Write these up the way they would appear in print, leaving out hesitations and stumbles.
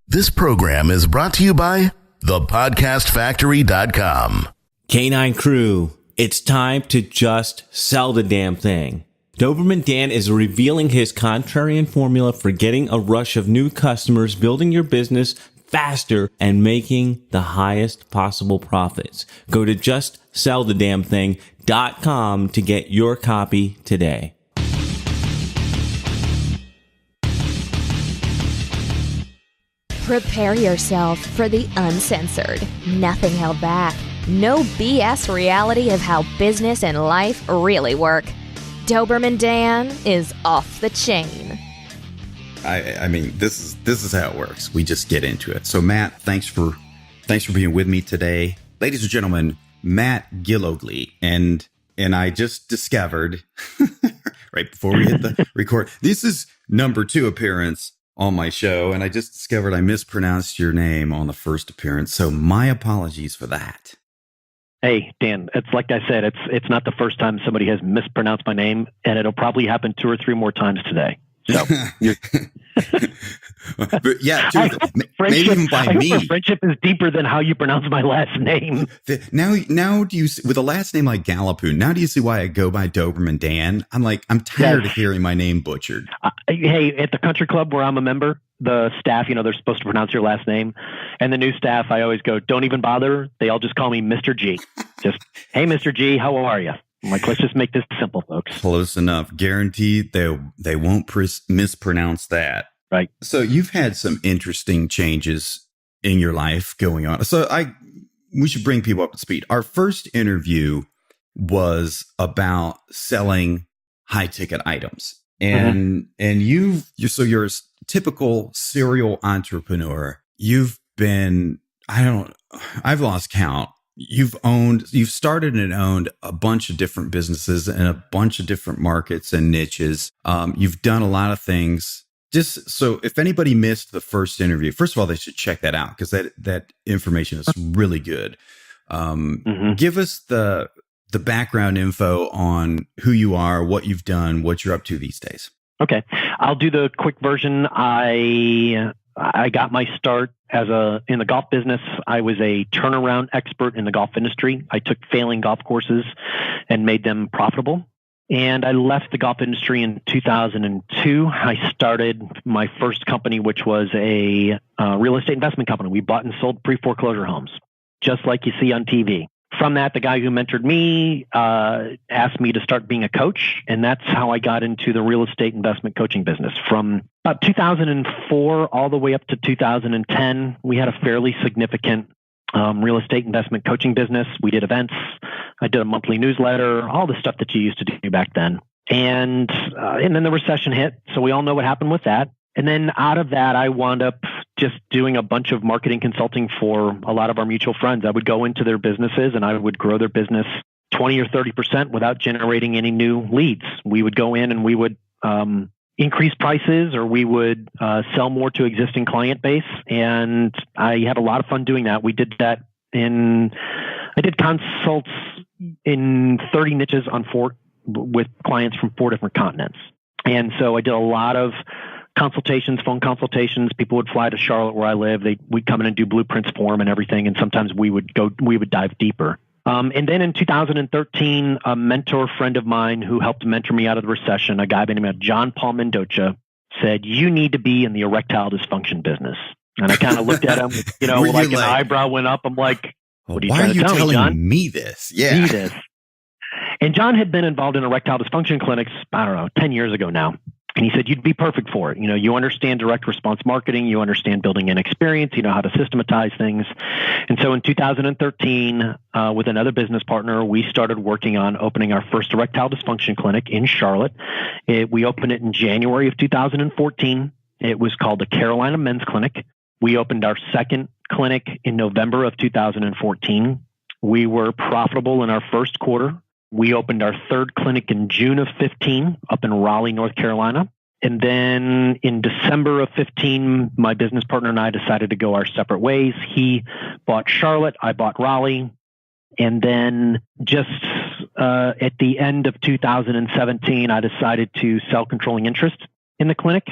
This program is brought to you by thepodcastfactory.com. Canine Crew, it's time to just sell the damn thing. Doberman Dan is revealing his contrarian formula for getting a rush of new customers, building your business faster, and making the highest possible profits. Go to justsellthedamnthing.com to get your copy today. Prepare yourself for the uncensored, nothing held back, no BS reality of how business and life really work. Doberman Dan is off the chain. I mean, this is how it works. We just get into it. So, Matt, thanks for being with me today, ladies and gentlemen. Matt Gillogly, and I just discovered right before we hit the record. This is number 2 appearance on my show, and I just discovered I mispronounced your name on the first appearance. So, my apologies for that. Hey, Dan, it's like I said, it's not the first time somebody has mispronounced my name, and it'll probably happen 2 or 3 more times today. So, but yeah, maybe even by me. Friendship is deeper than how you pronounce my last name. Now do you, with a last name like Gallopoo, now do you see why I go by Doberman Dan? I'm tired of hearing my name butchered. Hey, at the country club where I'm a member, the staff, they're supposed to pronounce your last name. And the new staff, I always go, don't even bother. They all just call me Mr. G. Just, hey, Mr. G, how are you? I'm like, let's just make this simple, folks. Close enough. Guaranteed they won't mispronounce that. Right. So you've had some interesting changes in your life going on. So we should bring people up to speed. Our first interview was about selling high ticket items. And you're a typical serial entrepreneur. You've been, I've lost count. You've started and owned a bunch of different businesses in a bunch of different markets and niches. You've done a lot of things. Just so if anybody missed the first interview, first of all, they should check that out because that information is really good. Give us the background info on who you are, what you've done, what you're up to these days. Okay. I'll do the quick version. I got my start in the golf business. I was a turnaround expert in the golf industry. I took failing golf courses and made them profitable. And I left the golf industry in 2002. I started my first company, which was a real estate investment company. We bought and sold pre-foreclosure homes, just like you see on TV. From that, the guy who mentored me asked me to start being a coach, and that's how I got into the real estate investment coaching business. From about 2004 all the way up to 2010, we had a fairly significant real estate investment coaching business. We did events. I did a monthly newsletter, all the stuff that you used to do back then. And then the recession hit, so we all know what happened with that. And then out of that, I wound up just doing a bunch of marketing consulting for a lot of our mutual friends. I would go into their businesses and I would grow their business 20 or 30% without generating any new leads. We would go in and we would increase prices, or we would sell more to existing client base. And I had a lot of fun doing that. We did that I did consults in 30 niches with clients from 4 different continents. And so I did a lot of consultations, phone consultations. People would fly to Charlotte where I live. We'd come in and do blueprints for them and everything. And sometimes we would dive deeper. And then in 2013, a mentor friend of mine who helped mentor me out of the recession, a guy by the name of John Paul Mendoza, said, you need to be in the erectile dysfunction business. And I kind of looked at him, like an eyebrow went up. I'm like, what are you trying to tell me, John? Why are you telling me this? Yeah. Me this. And John had been involved in erectile dysfunction clinics, 10 years ago now. And he said, you'd be perfect for it. You understand direct response marketing. You understand building an experience. You know how to systematize things. And so in 2013, with another business partner, we started working on opening our first erectile dysfunction clinic in Charlotte. We opened it in January of 2014. It was called the Carolina Men's Clinic. We opened our second clinic in November of 2014. We were profitable in our first quarter. We opened our third clinic in June of 15 up in Raleigh, North Carolina. And then in December of 15, my business partner and I decided to go our separate ways. He bought Charlotte, I bought Raleigh. And then just at the end of 2017, I decided to sell controlling interest in the clinic.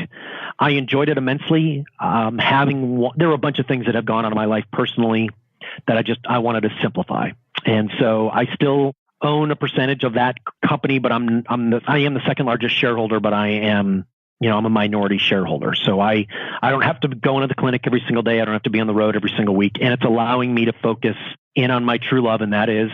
I enjoyed it immensely. There were a bunch of things that have gone on in my life personally that I wanted to simplify. And so I still own a percentage of that company, but I am the second largest shareholder, but I'm a minority shareholder. So I don't have to go into the clinic every single day. I don't have to be on the road every single week. And it's allowing me to focus in on my true love, and that is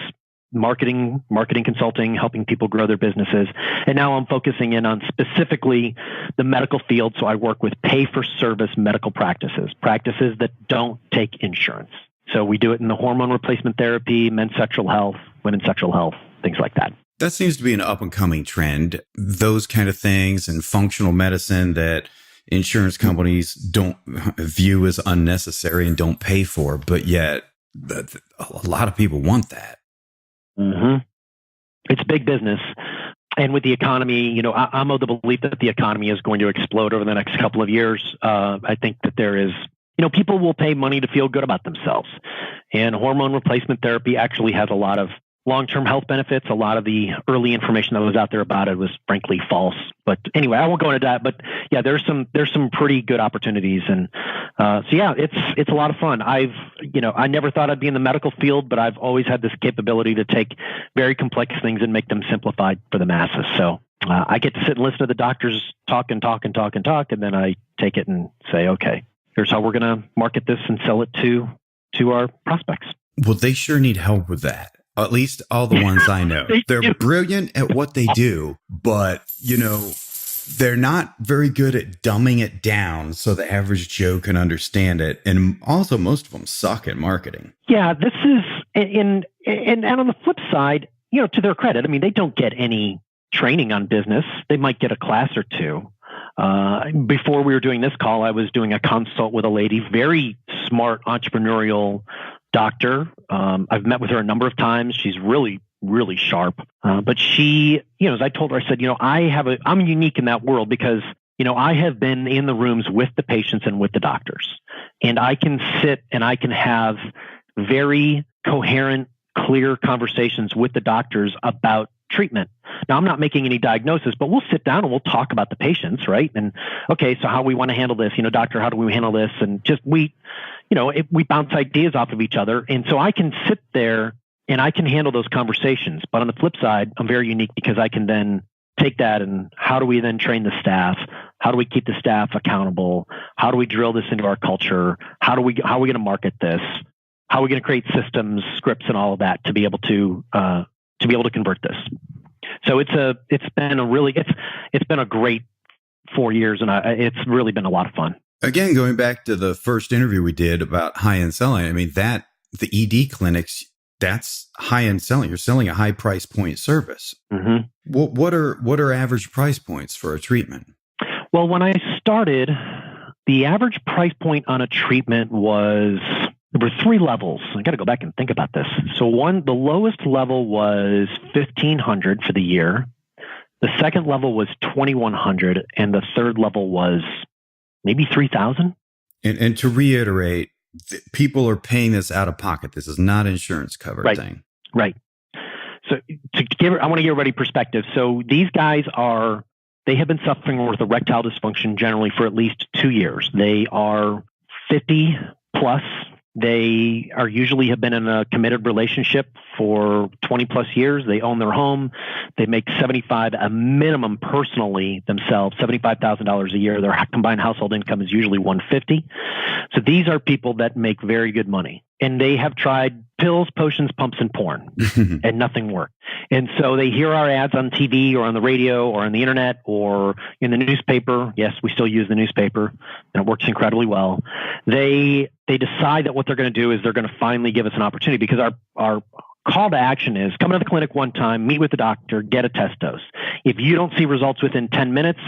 marketing consulting, helping people grow their businesses. And now I'm focusing in on specifically the medical field. So I work with pay-for-service medical practices that don't take insurance. So we do it in the hormone replacement therapy, men's sexual health, women's sexual health, things like that. That seems to be an up-and-coming trend. Those kind of things and functional medicine that insurance companies don't view as unnecessary and don't pay for, but yet a lot of people want that. Mm-hmm. It's big business. And with the economy, I'm of the belief that the economy is going to explode over the next couple of years. I think that there is, people will pay money to feel good about themselves. And hormone replacement therapy actually has a lot of long-term health benefits. A lot of the early information that was out there about it was frankly false. But anyway, I won't go into that. But yeah, there's some pretty good opportunities, and so yeah, it's a lot of fun. I never thought I'd be in the medical field, but I've always had this capability to take very complex things and make them simplified for the masses. So I get to sit and listen to the doctors talk, and then I take it and say, okay, here's how we're going to market this and sell it to our prospects. Well, they sure need help with that. At least all the ones I know. They're brilliant at what they do, but, they're not very good at dumbing it down so the average Joe can understand it. And also, most of them suck at marketing. Yeah, this is, and on the flip side, to their credit, they don't get any training on business. They might get a class or two. Before we were doing this call, I was doing a consult with a lady, very smart entrepreneurial doctor. I've met with her a number of times. She's really, really sharp. But she, as I told her, I said, I'm unique in that world because, I have been in the rooms with the patients and with the doctors, and I can sit and I can have very coherent, clear conversations with the doctors about treatment. Now, I'm not making any diagnosis, but we'll sit down and we'll talk about the patients, right? And okay, so how we want to handle this, doctor, how do we handle this? And just we bounce ideas off of each other. And so I can sit there and I can handle those conversations. But on the flip side, I'm very unique because I can then take that and how do we then train the staff? How do we keep the staff accountable? How do we drill this into our culture? How are we going to market this? How are we going to create systems, scripts, and all of that to be able to convert this? So it's been a great 4 years, and it's really been a lot of fun. Again, going back to the first interview we did about high-end selling, the ED clinics, that's high-end selling. You're selling a high price point service. Mm-hmm. What are average price points for a treatment? Well, when I started, the average price point on a treatment there were 3 levels. I got to go back and think about this. So the lowest level was $1,500 for the year. The second level was $2,100, and the third level was maybe $3,000. And to reiterate, people are paying this out of pocket. This is not insurance covered thing. Right. So I want to give everybody perspective. So these guys they have been suffering with erectile dysfunction generally for at least 2 years. They are 50 plus. They are usually have been in a committed relationship for 20 plus years. They own their home. They make a minimum personally themselves, $75,000 a year. Their combined household income is usually $150,000. So these are people that make very good money, and they have tried pills, potions, pumps, and porn, and nothing worked. And so they hear our ads on TV or on the radio or on the internet or in the newspaper. Yes, we still use the newspaper, and it works incredibly well. They decide that what they're going to do is they're going to finally give us an opportunity, because our call to action is come to the clinic one time, meet with the doctor, get a test dose. If you don't see results within 10 minutes,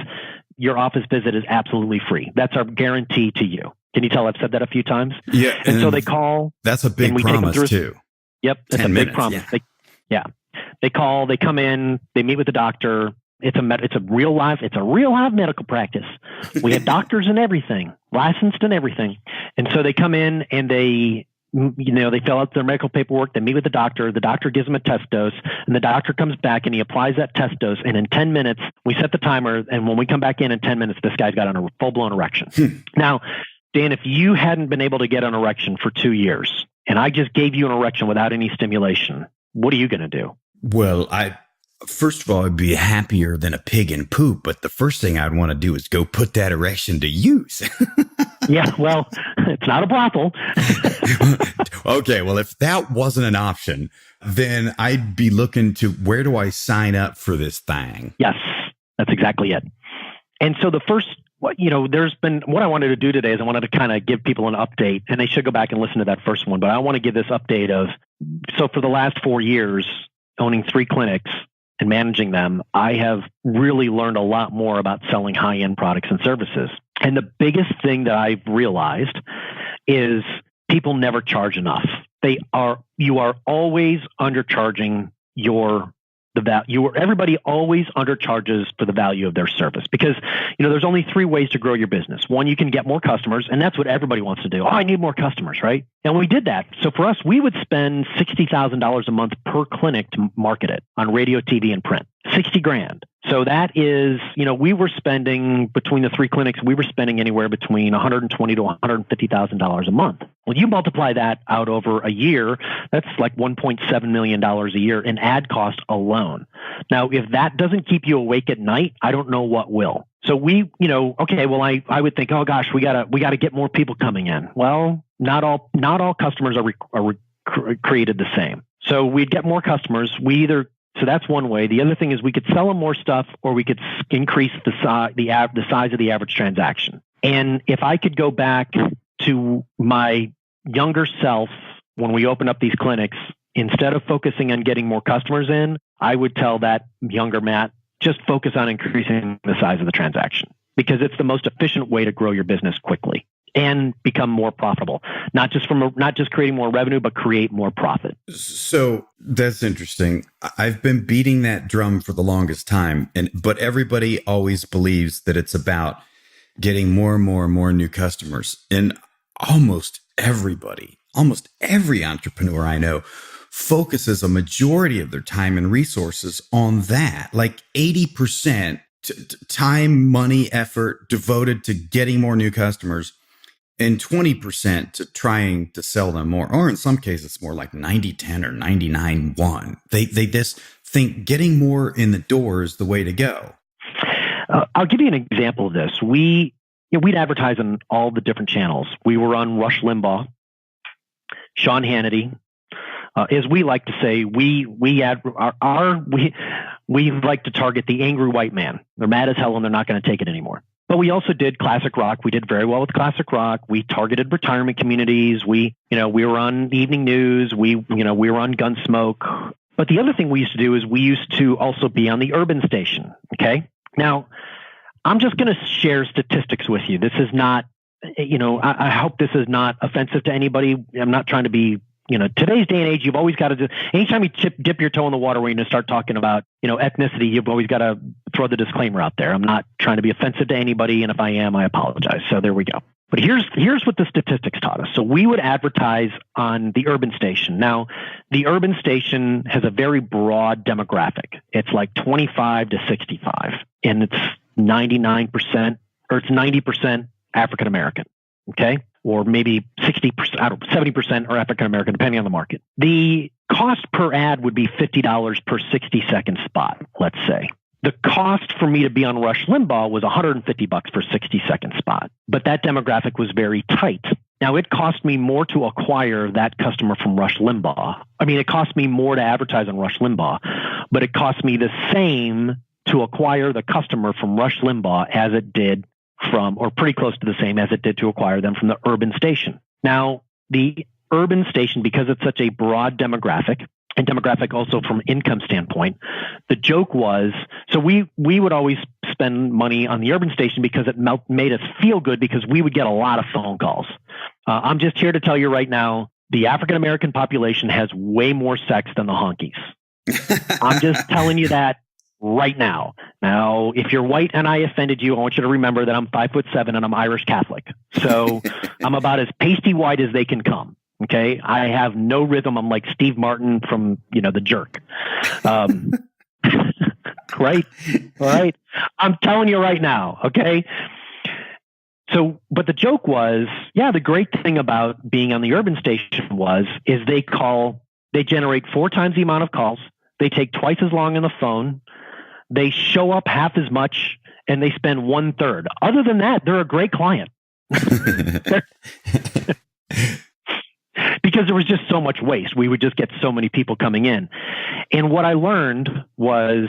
your office visit is absolutely free. That's our guarantee to you. Can you tell I've said that a few times? Yeah. And so they call. That's a big promise too. Yep. That's a big promise. Yeah. They call, they come in, they meet with the doctor. It's a real live medical practice. We have doctors and everything, licensed and everything. And so they come in and they they fill out their medical paperwork, they meet with the doctor gives them a test dose, and the doctor comes back and he applies that test dose. And in 10 minutes, we set the timer. And when we come back in 10 minutes, this guy's got a full-blown erection. Now, Dan, if you hadn't been able to get an erection for 2 years, and I just gave you an erection without any stimulation, what are you going to do? Well, first of all, I'd be happier than a pig in poop, but the first thing I'd want to do is go put that erection to use. Yeah, well, it's not a brothel. Okay, well, if that wasn't an option, then I'd be looking to where do I sign up for this thing? Yes, that's exactly it. And so the first, what I wanted to do today is I wanted to kind of give people an update, and they should go back and listen to that first one. But I want to give this update so for the last 4 years, owning 3 clinics and managing them, I have really learned a lot more about selling high-end products and services. And the biggest thing that I've realized is people never charge enough. You are always undercharging everybody always undercharges for the value of their service, because there's only 3 ways to grow your business. One, you can get more customers, and that's what everybody wants to do. Oh, I need more customers, right? And we did that. So for us, we would spend $60,000 a month per clinic to market it on radio, TV, and print. $60,000. So that is, we were spending between the 3 clinics, we were spending anywhere between $120,000 to $150,000 a month. Well, you multiply that out over a year, that's like $1.7 million a year in ad cost alone. Now, if that doesn't keep you awake at night, I don't know what will. So I would think, oh gosh, we gotta get more people coming in. Well, not all customers are created the same. So we'd get more customers. So that's one way. The other thing is we could sell them more stuff, or we could increase the size of the average transaction. And if I could go back to my younger self when we opened up these clinics, instead of focusing on getting more customers in, I would tell that younger Matt, just focus on increasing the size of the transaction, because it's the most efficient way to grow your business quickly and become more profitable. Not just creating more revenue, but create more profit. So that's interesting. I've been beating that drum for the longest time, but everybody always believes that it's about getting more and more and more new customers. And almost every entrepreneur I know focuses a majority of their time and resources on that, like 80% time, money, effort devoted to getting more new customers, and 20% to trying to sell them more. Or in some cases, it's more like 90-10 or 99-1. They just think getting more in the door is the way to go. I'll give you an example of this. We'd advertise on all the different channels. We were on Rush Limbaugh, Sean Hannity. As we like to say, we like to target the angry white man. They're mad as hell and they're not going to take it anymore. But we also did classic rock. We did very well with classic rock. We targeted retirement communities. We were on the evening news. We were on Gunsmoke. But the other thing we used to do is we used to also be on the urban station. Okay. Now, I'm just going to share statistics with you. This is not, I hope this is not offensive to anybody. I'm not trying to be, today's day and age, you've always got to anytime you dip your toe in the water where you're going to start talking about, ethnicity, you've always got to throw the disclaimer out there. I'm not trying to be offensive to anybody. And if I am, I apologize. So there we go. But here's what the statistics taught us. So we would advertise on the urban station. Now, the urban station has a very broad demographic. It's like 25 to 65, and it's 99% or it's 90% African American. Okay. Or maybe 60%, 70% are African American, depending on the market. The cost per ad would be $50 per 60-second spot, let's say. The cost for me to be on Rush Limbaugh was $150 for 60-second spot, but that demographic was very tight. Now, it cost me more to acquire that customer from Rush Limbaugh. I mean, it cost me more to advertise on Rush Limbaugh, but it cost me the same to acquire the customer from Rush Limbaugh as it did or pretty close to the same as it did to acquire them from the urban station. Now, the urban station, because it's such a broad demographic, and demographic also from income standpoint, the joke was, so we would always spend money on the urban station because it made us feel good because we would get a lot of phone calls. I'm just here to tell you right now, the African American population has way more sex than the honkies. I'm just telling you that right now. Now, if you're white and I offended you, I want you to remember that I'm 5'7" and I'm Irish Catholic. So I'm about as pasty white as they can come. Okay. I have no rhythm. I'm like Steve Martin from, The Jerk. Right. All right. I'm telling you right now. Okay. So, but the joke was, the great thing about being on the urban station is they generate 4 times the amount of calls. They take twice as long on the phone. They show up half as much, and they spend 1/3. Other than that, they're a great client. Because there was just so much waste. We would just get so many people coming in. And what I learned was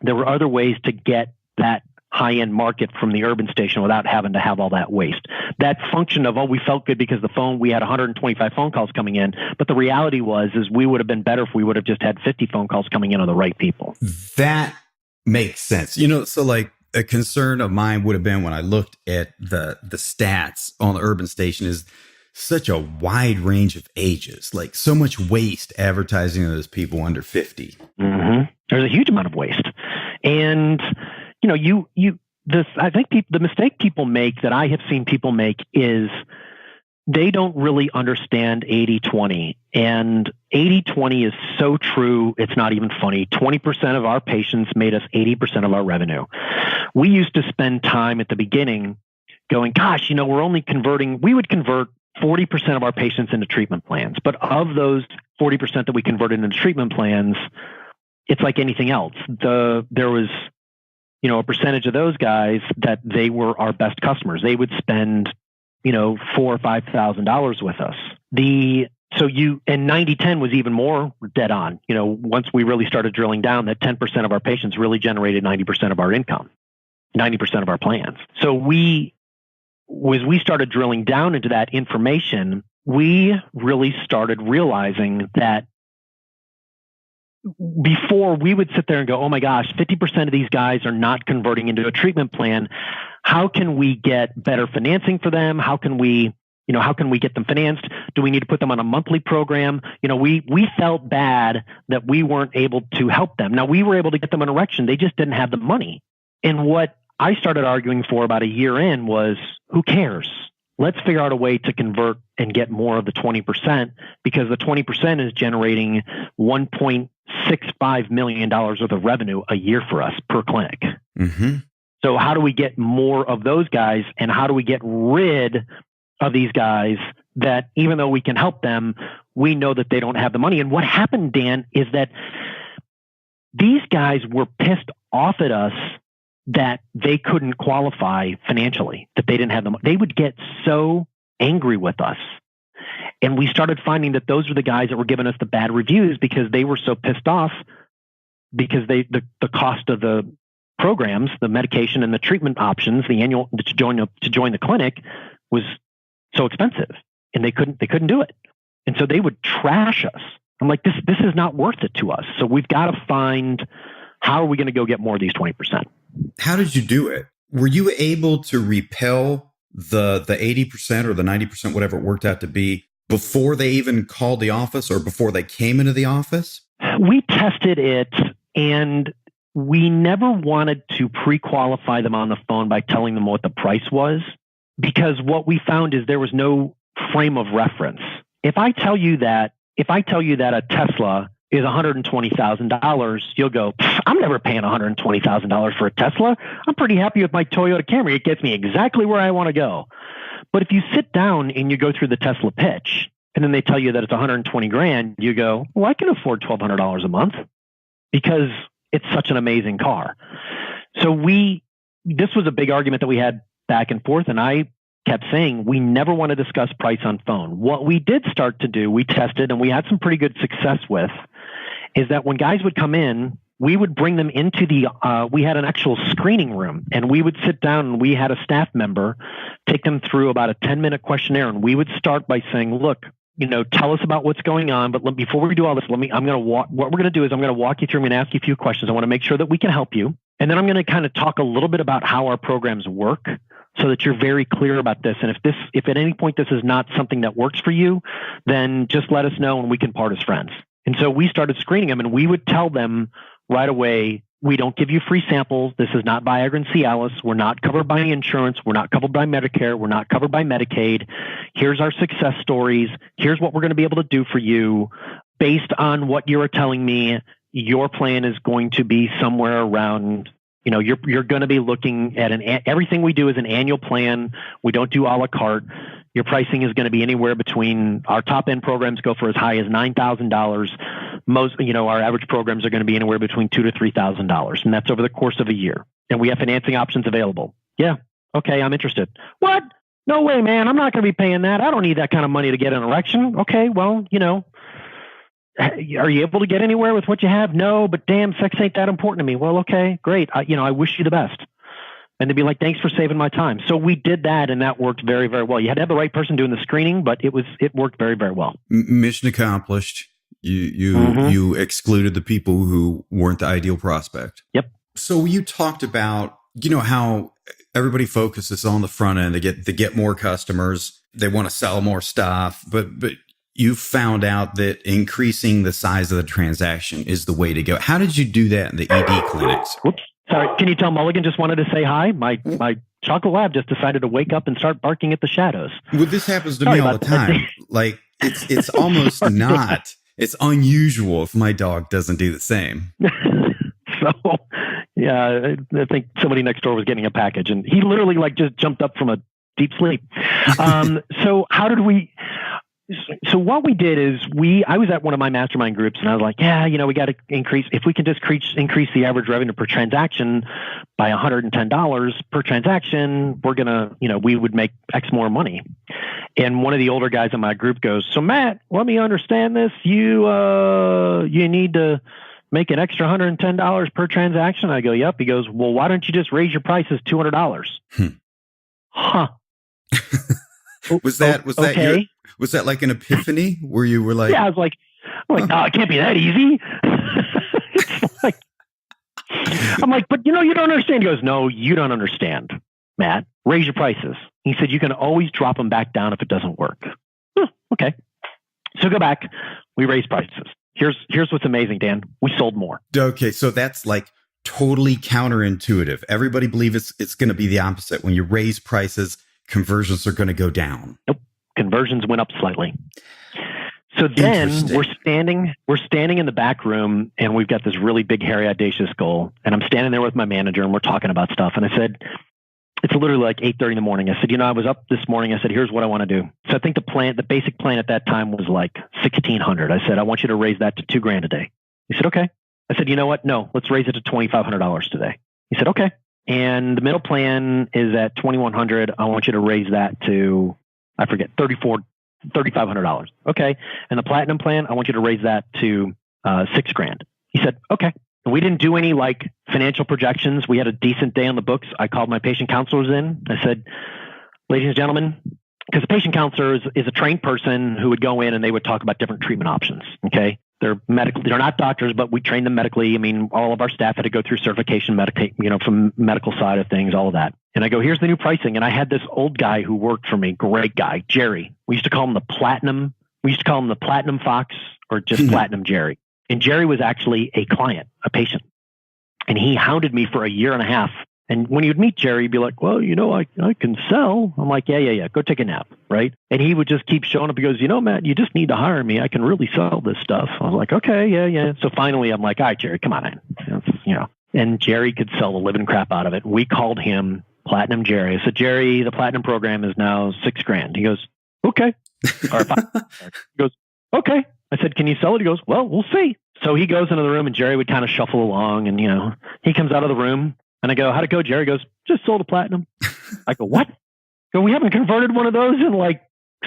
there were other ways to get that high-end market from the urban station without having to have all that waste. That function of, we felt good because we had 125 phone calls coming in. But the reality is we would have been better if we would have just had 50 phone calls coming in on the right people. That makes sense. So like a concern of mine would have been when I looked at the stats on the urban station is such a wide range of ages, like so much waste advertising to those people under 50. Mm-hmm. There's a huge amount of waste. And, I think the mistake people make that I have seen people make is they don't really understand 80-20. And 80-20 is so true, it's not even funny. 20% of our patients made us 80% of our revenue. We used to spend time at the beginning going, gosh, we're only we would convert 40% of our patients into treatment plans. But of those 40% that we converted into treatment plans, it's like anything else. There was, a percentage of those guys that they were our best customers. They would spend, $4,000 or $5,000 with us. And 90-10 was even more dead on. Once we really started drilling down, that 10% of our patients really generated 90% of our income, 90% of our plans. So we started drilling down into that information, we really started realizing that before we would sit there and go, oh my gosh, 50% of these guys are not converting into a treatment plan. How can we get better financing for them? How can we get them financed? Do we need to put them on a monthly program? We felt bad that we weren't able to help them. Now, we were able to get them an erection. They just didn't have the money. And what I started arguing for about a year in was, who cares? Let's figure out a way to convert and get more of the 20%, because the 20% is generating $1.65 million worth of revenue a year for us per clinic. Mm-hmm. So how do we get more of those guys, and how do we get rid of these guys that, even though we can help them, we know that they don't have the money? And what happened, Dan, is that these guys were pissed off at us that they couldn't qualify financially, that they didn't have the money. They would get so angry with us. And we started finding that those were the guys that were giving us the bad reviews because they were so pissed off because the cost of the programs, the medication and the treatment options, the annual to join the clinic was so expensive, and they couldn't do it. And so they would trash us. I'm like, this is not worth it to us. So we've got to find, how are we going to go get more of these 20%? How did you do it? Were you able to repel the 80% or the 90%, whatever it worked out to be, before they even called the office or before they came into the office? We tested it, and we never wanted to pre-qualify them on the phone by telling them what the price was, because what we found is there was no frame of reference. If I tell you that a Tesla is $120,000, you'll go, I'm never paying $120,000 for a Tesla. I'm pretty happy with my Toyota Camry. It gets me exactly where I want to go. But if you sit down and you go through the Tesla pitch, and then they tell you that it's $120,000, you go, well, I can afford $1,200 a month because it's such an amazing car. So this was a big argument that we had back and forth, and I kept saying we never want to discuss price on phone. What we did start to do, we tested, and we had some pretty good success with, is that when guys would come in, we would bring them into we had an actual screening room, and we would sit down, and we had a staff member take them through about a 10-minute questionnaire. And we would start by saying, look, tell us about what's going on. But before we do all this, what we're going to do is I'm going to walk you through. I'm going to ask you a few questions. I want to make sure that we can help you. And then I'm going to kind of talk a little bit about how our programs work, so that you're very clear about this. And if at any point this is not something that works for you, then just let us know and we can part as friends. And so we started screening them, and we would tell them right away, We don't give you free samples. This is not Viagra and Cialis. We're not covered by insurance. We're not covered by Medicare. We're not covered by Medicaid. Here's our success stories. Here's what we're going to be able to do for you. Based on what you're telling me, your plan is going to be somewhere around, you're going to be looking at everything we do is an annual plan. We don't do a la carte. Your pricing is going to be anywhere between, our top end programs go for as high as $9,000. Most, our average programs are going to be anywhere between $2,000 to $3,000, and that's over the course of a year. And we have financing options available. Yeah. Okay. I'm interested. What? No way, man. I'm not going to be paying that. I don't need that kind of money to get an erection. Okay. Well, are you able to get anywhere with what you have? No, but damn, sex ain't that important to me. Well, okay, great. I wish you the best. And they'd be like, thanks for saving my time. So we did that, and that worked very, very well. You had to have the right person doing the screening, but it worked very, very well. Mission accomplished. You excluded the people who weren't the ideal prospect. Yep. So you talked about, how everybody focuses on the front end. They get more customers. They want to sell more stuff, but you found out that increasing the size of the transaction is the way to go. How did you do that in the ED clinics? Whoops. Sorry, can you tell Mulligan just wanted to say hi? My chocolate lab just decided to wake up and start barking at the shadows. Well, this happens to me all the time. Like, it's almost not. It's unusual if my dog doesn't do the same. So, yeah, I think somebody next door was getting a package, and he literally just jumped up from a deep sleep. So how did we... So what we did is I was at one of my mastermind groups, and I was like, we got to if we can just increase the average revenue per transaction by $110 per transaction, we're going to, we would make X more money. And one of the older guys in my group goes, so Matt, let me understand this. You need to make an extra $110 per transaction. I go, yep. He goes, well, why don't you just raise your prices $200? Huh. Was that okay? Was that like an epiphany where you were like, yeah, I was like, no, it can't be that easy. It's like, I'm like, but you don't understand. He goes, no, you don't understand, Matt. Raise your prices. He said, you can always drop them back down if it doesn't work. Okay. So go back. We raised prices. Here's what's amazing, Dan. We sold more. Okay. So that's like totally counterintuitive. Everybody believes it's going to be the opposite. When you raise prices, conversions are going to go down. Nope. Conversions went up slightly. So then we're standing in the back room, and we've got this really big, hairy, audacious goal. And I'm standing there with my manager, and we're talking about stuff. And I said, it's literally like 8:30 in the morning. I said, I was up this morning. I said, here's what I want to do. So I think the basic plan at that time was like $1,600. I said, I want you to raise that to $2,000 a day. He said, okay. I said, you know what? No, let's raise it to $2,500 today. He said, okay. And the middle plan is at $2,100. I want you to raise that to, I forget, $3,500. Okay. And the platinum plan, I want you to raise that to $6,000. He said, okay. And we didn't do any financial projections. We had a decent day on the books. I called my patient counselors in. I said, ladies and gentlemen, because a patient counselor is a trained person who would go in and they would talk about different treatment options. Okay. They're not doctors, but we train them medically. I mean, all of our staff had to go through certification, from medical side of things, all of that. And I go, here's the new pricing. And I had this old guy who worked for me, great guy, Jerry. We used to call him the Platinum Fox, or just Platinum Jerry. And Jerry was actually a client, a patient. And he hounded me for a year and a half. And when you'd meet Jerry, he'd be like, well, I can sell. I'm like, yeah. Go take a nap. Right. And he would just keep showing up. He goes, Matt, you just need to hire me. I can really sell this stuff. I was like, okay, yeah. So finally I'm like, all right, Jerry, come on in. And Jerry could sell the living crap out of it. We called him Platinum Jerry. I said, Jerry, the platinum program is now $6,000. He goes, okay. Or he goes, okay. I said, can you sell it? He goes, well, we'll see. So he goes into the room, and Jerry would kind of shuffle along, and, he comes out of the room, and I go, how'd it go? Jerry goes, just sold a platinum. I go, what? We haven't converted one of those in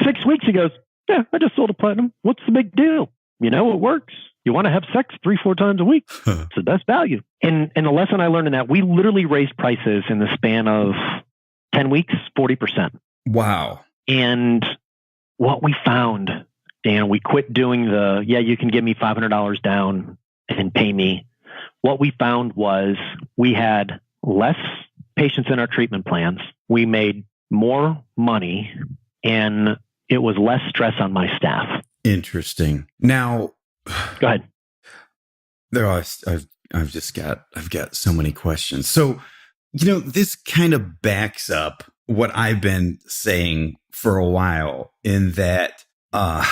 6 weeks. He goes, yeah, I just sold a platinum. What's the big deal? It works. You want to have sex 3-4 times a week. It's the best value. And the lesson I learned in that, we literally raised prices in the span of 10 weeks, 40%. Wow. And what we found, Dan, we quit doing you can give me $500 down and pay me. What we found was we had less patients in our treatment plans. We made more money, and it was less stress on my staff. Interesting. Now, go ahead. I've got so many questions. So, this kind of backs up what I've been saying for a while, in that the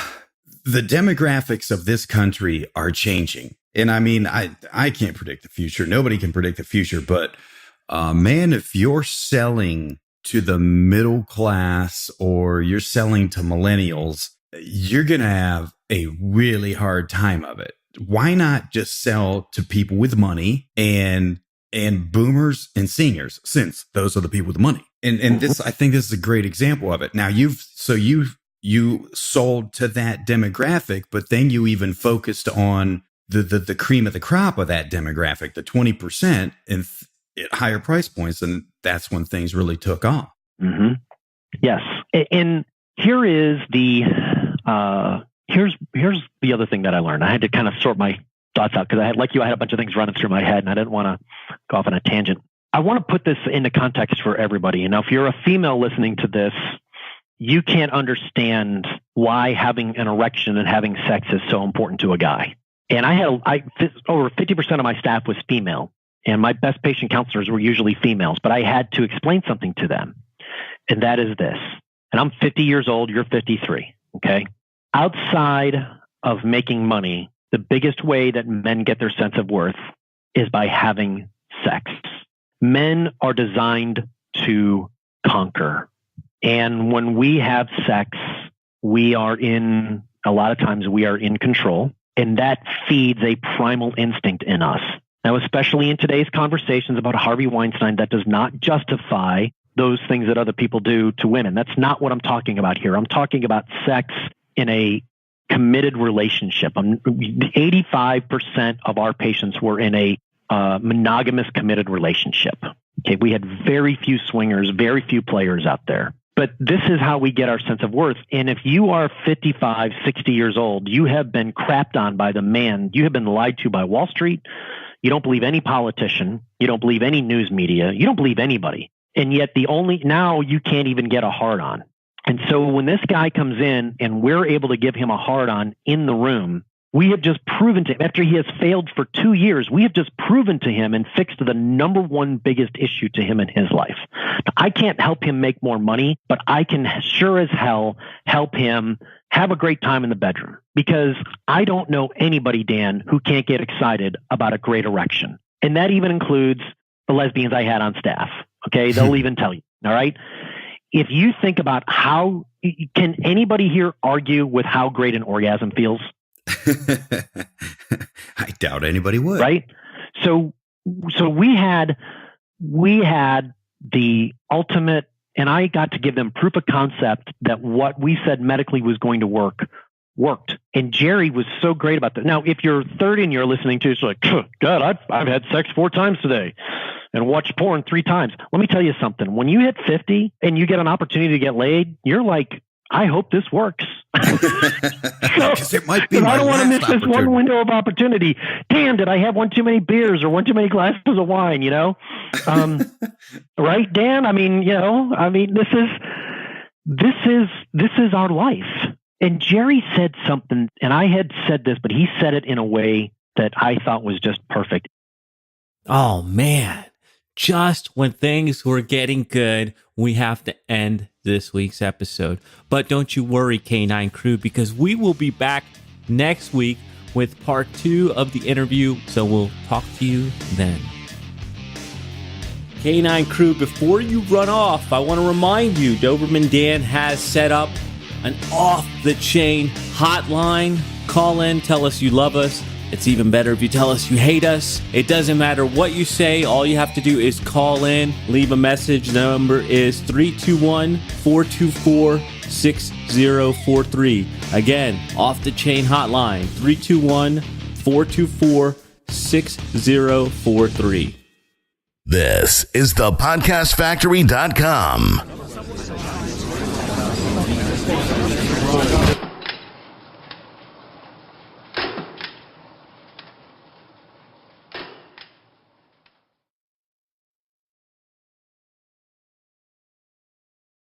demographics of this country are changing. And I mean, I can't predict the future. Nobody can predict the future. But man, if you're selling to the middle class or you're selling to millennials, you're going to have a really hard time of it. Why not just sell to people with money and boomers and seniors, since those are the people with money? And this, I think this is a great example of it. Now you sold to that demographic, but then you even focused on the cream of the crop of that demographic, the 20% and at higher price points. And that's when things really took off. Mm-hmm. Yes. And here is here's the other thing that I learned. I had to kind of sort my thoughts out, because I had a bunch of things running through my head and I didn't want to go off on a tangent. I want to put this into context for everybody. If you're a female listening to this, you can't understand why having an erection and having sex is so important to a guy. And over 50% of my staff was female, and my best patient counselors were usually females, but I had to explain something to them. And that is this. And I'm 50 years old, you're 53. Okay. Outside of making money, the biggest way that men get their sense of worth is by having sex. Men are designed to conquer. And when we have sex, a lot of times we are in control, and that feeds a primal instinct in us. Now, especially in today's conversations about Harvey Weinstein, that does not justify those things that other people do to women. That's not what I'm talking about here. I'm talking about sex in a committed relationship. 85% of our patients were in a monogamous committed relationship. Okay, we had very few swingers, very few players out there. But this is how we get our sense of worth. And if you are 55, 60 years old, you have been crapped on by the man. You have been lied to by Wall Street. You don't believe any politician. You don't believe any news media. You don't believe anybody. And yet now you can't even get a hard on. And so when this guy comes in and we're able to give him a hard on in the room, we have just proven to him, after he has failed for 2 years, we have just proven to him and fixed the number one biggest issue to him in his life. Now, I can't help him make more money, but I can sure as hell help him have a great time in the bedroom, because I don't know anybody, Dan, who can't get excited about a great erection. And that even includes the lesbians I had on staff. Okay. They'll even tell you. All right. If you think about can anybody here argue with how great an orgasm feels? I doubt anybody would. Right. So we had the ultimate, and I got to give them proof of concept that what we said medically was going to work worked. And Jerry was so great about that. Now, if you're 30 and you're listening to it, it's like, God, I've had sex 4 times today and watched porn 3 times. Let me tell you something. When you hit 50 and you get an opportunity to get laid, you're like, I hope this works. Because it might be. I don't want to miss this one window of opportunity. Damn, did I have one too many beers or one too many glasses of wine? Right, Dan? This is our life. And Jerry said something, and I had said this, but he said it in a way that I thought was just perfect. Oh man, just when things were getting good, we have to end this week's episode. But don't you worry, K9 Crew, because we will be back next week with part 2 of the interview. So we'll talk to you then. K9 Crew, before you run off, I want to remind you, Doberman Dan has set up an off-the-chain hotline. Call in, tell us you love us. It's even better if you tell us you hate us. It doesn't matter what you say. All you have to do is call in, leave a message. The number is 321-424-6043. Again, off the chain hotline, 321-424-6043. This is thepodcastfactory.com.